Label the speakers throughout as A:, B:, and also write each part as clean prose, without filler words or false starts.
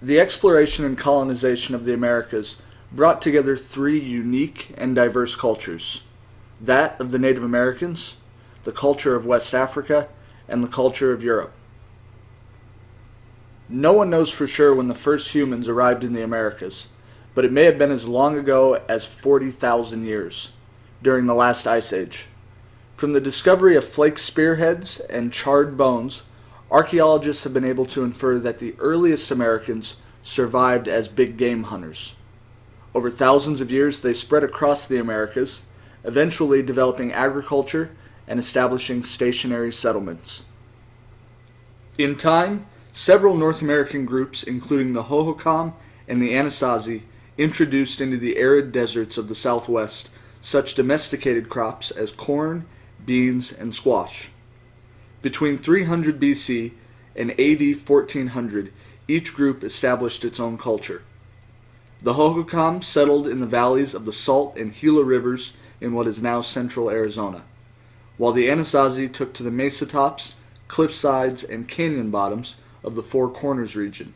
A: The exploration and colonization of the Americas brought together three unique and diverse cultures: that of the Native Americans, the culture of West Africa, and the culture of Europe. No one knows for sure when the first humans arrived in the Americas, but it may have been as long ago as 40,000 years, during the last ice age. From the discovery of flake spearheads and charred bones, archaeologists have been able to infer that the earliest Americans survived as big game hunters. Over thousands of years, they spread across the Americas, eventually developing agriculture and establishing stationary settlements. In time, several North American groups, including the Hohokam and the Anasazi, introduced into the arid deserts of the Southwest such domesticated crops as corn, beans, and squash. Between 300 BC and AD 1400, each group established its own culture. The Hohokam settled in the valleys of the Salt and Gila rivers in what is now central Arizona, while the Anasazi took to the mesa tops, cliff sides, and canyon bottoms of the Four Corners region,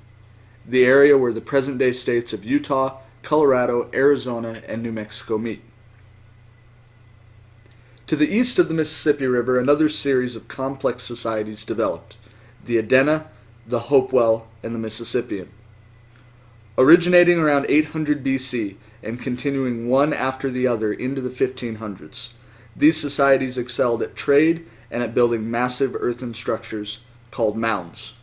A: the area where the present-day states of Utah, Colorado, Arizona, and New Mexico meet. To the east of the Mississippi River, another series of complex societies developed: the Adena, the Hopewell, and the Mississippian. Originating around 800 BC and continuing one after the other into the 1500s, these societies excelled at trade and at building massive earthen structures called mounds.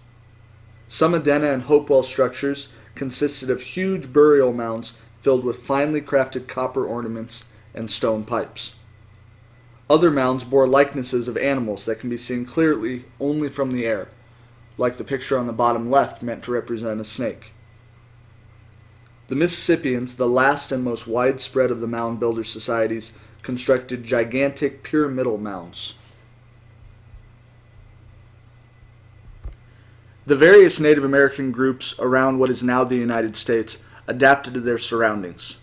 A: Some Adena and Hopewell structures consisted of huge burial mounds filled with finely crafted copper ornaments and stone pipes. Other mounds bore likenesses of animals that can be seen clearly only from the air, like the picture on the bottom left meant to represent a snake. The Mississippians, the last and most widespread of the mound builder societies, constructed gigantic pyramidal mounds. The various Native American groups around what is now the United States adapted to their surroundings.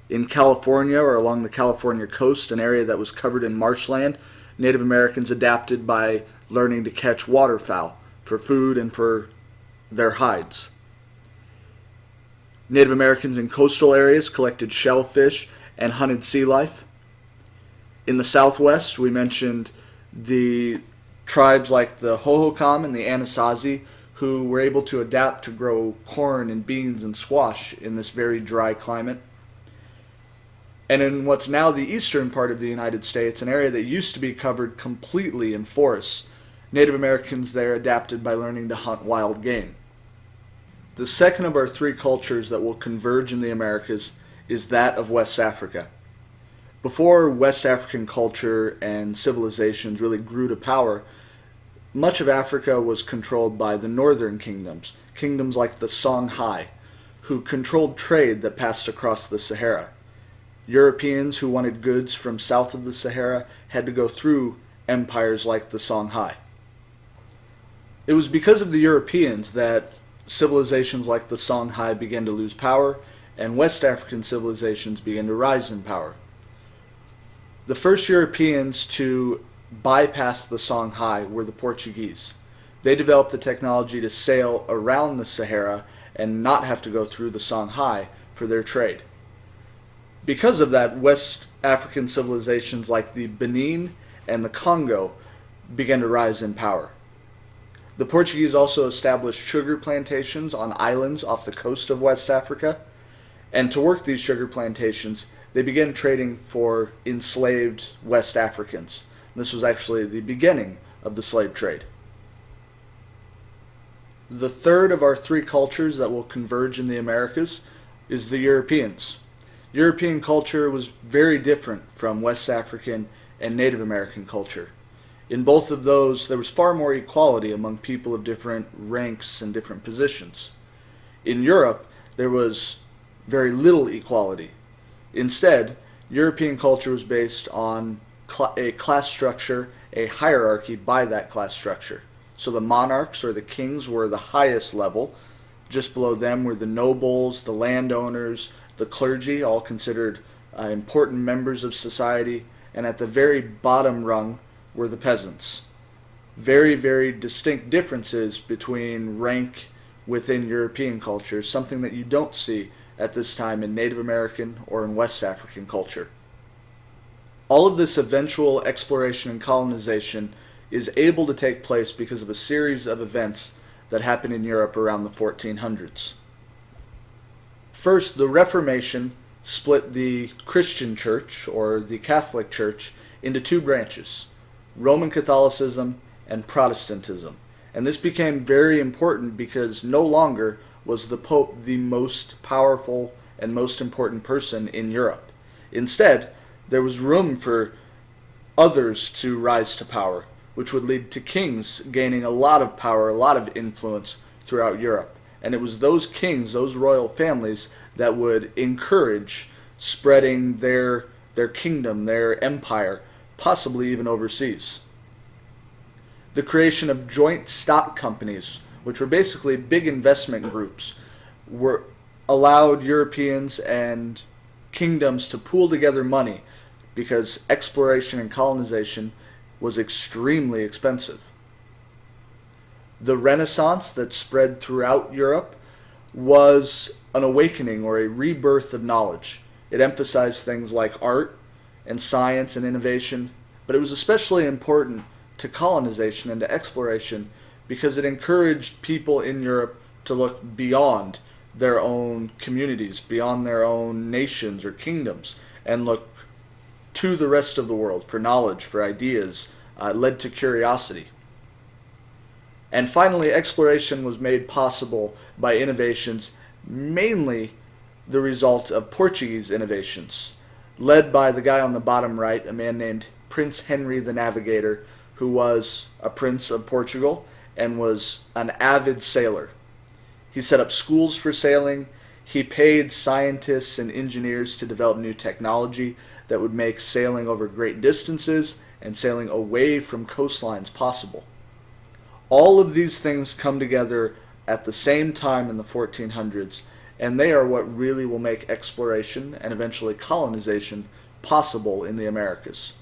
A: In California, or along the California coast, an area that was covered in marshland, Native Americans adapted by learning to catch waterfowl for food and for their hides. Native Americans in coastal areas collected shellfish and hunted sea life. In the Southwest, we mentioned the tribes like the Hohokam and the Anasazi, who were able to adapt to grow corn and beans and squash in this very dry climate. And in what's now the eastern part of the United States, an area that used to be covered completely in forests, Native Americans there adapted by learning to hunt wild game. The second of our three cultures that will converge in the Americas is that of West Africa. Before West African culture and civilizations really grew to power, much of Africa was controlled by the northern kingdoms, kingdoms like the Songhai, who controlled trade that passed across the Sahara. Europeans who wanted goods from south of the Sahara had to go through empires like the Songhai. It was because of the Europeans that civilizations like the Songhai began to lose power, and West African civilizations began to rise in power. The first Europeans to bypass the Songhai were the Portuguese. They developed the technology to sail around the Sahara and not have to go through the Songhai for their trade. Because of that, West African civilizations like the Benin and the Congo began to rise in power. The Portuguese also established sugar plantations on islands off the coast of West Africa, and to work these sugar plantations, they began trading for enslaved West Africans. This was actually the beginning of the slave trade. The third of our three cultures that will converge in the Americas is the Europeans. European culture was very different from West African and Native American culture. In both of those, there was far more equality among people of different ranks and different positions. In Europe, there was very little equality. Instead, European culture was based on a class structure, a hierarchy by that class structure. So the monarchs or the kings were the highest level. Just below them were the nobles, the landowners, the clergy, all considered important members of society. And at the very bottom rung were the peasants. Very, very distinct differences between rank within European culture, something that you don't see at this time in Native American or in West African culture. All of this eventual exploration and colonization is able to take place because of a series of events that happened in Europe around the 1400s. First, the Reformation split the Christian Church, or the Catholic Church, into two branches, Roman Catholicism and Protestantism. And this became very important because no longer was the Pope the most powerful and most important person in Europe. Instead, there was room for others to rise to power, which would lead to kings gaining a lot of power, a lot of influence throughout Europe. And it was those kings, those royal families, that would encourage spreading their kingdom, their empire, possibly even overseas. The creation of joint stock companies, which were basically big investment groups, allowed Europeans and kingdoms to pool together money because exploration and colonization was extremely expensive. The Renaissance that spread throughout Europe was an awakening or a rebirth of knowledge. It emphasized things like art and science and innovation, but it was especially important to colonization and to exploration because it encouraged people in Europe to look beyond their own communities, beyond their own nations or kingdoms, and look to the rest of the world for knowledge, for ideas. Led to curiosity. And finally, exploration was made possible by innovations, mainly the result of Portuguese innovations, led by the guy on the bottom right, a man named Prince Henry the Navigator, who was a prince of Portugal and was an avid sailor. He set up schools for sailing. He paid scientists and engineers to develop new technology that would make sailing over great distances and sailing away from coastlines possible. All of these things come together at the same time in the 1400s, and they are what really will make exploration and eventually colonization possible in the Americas.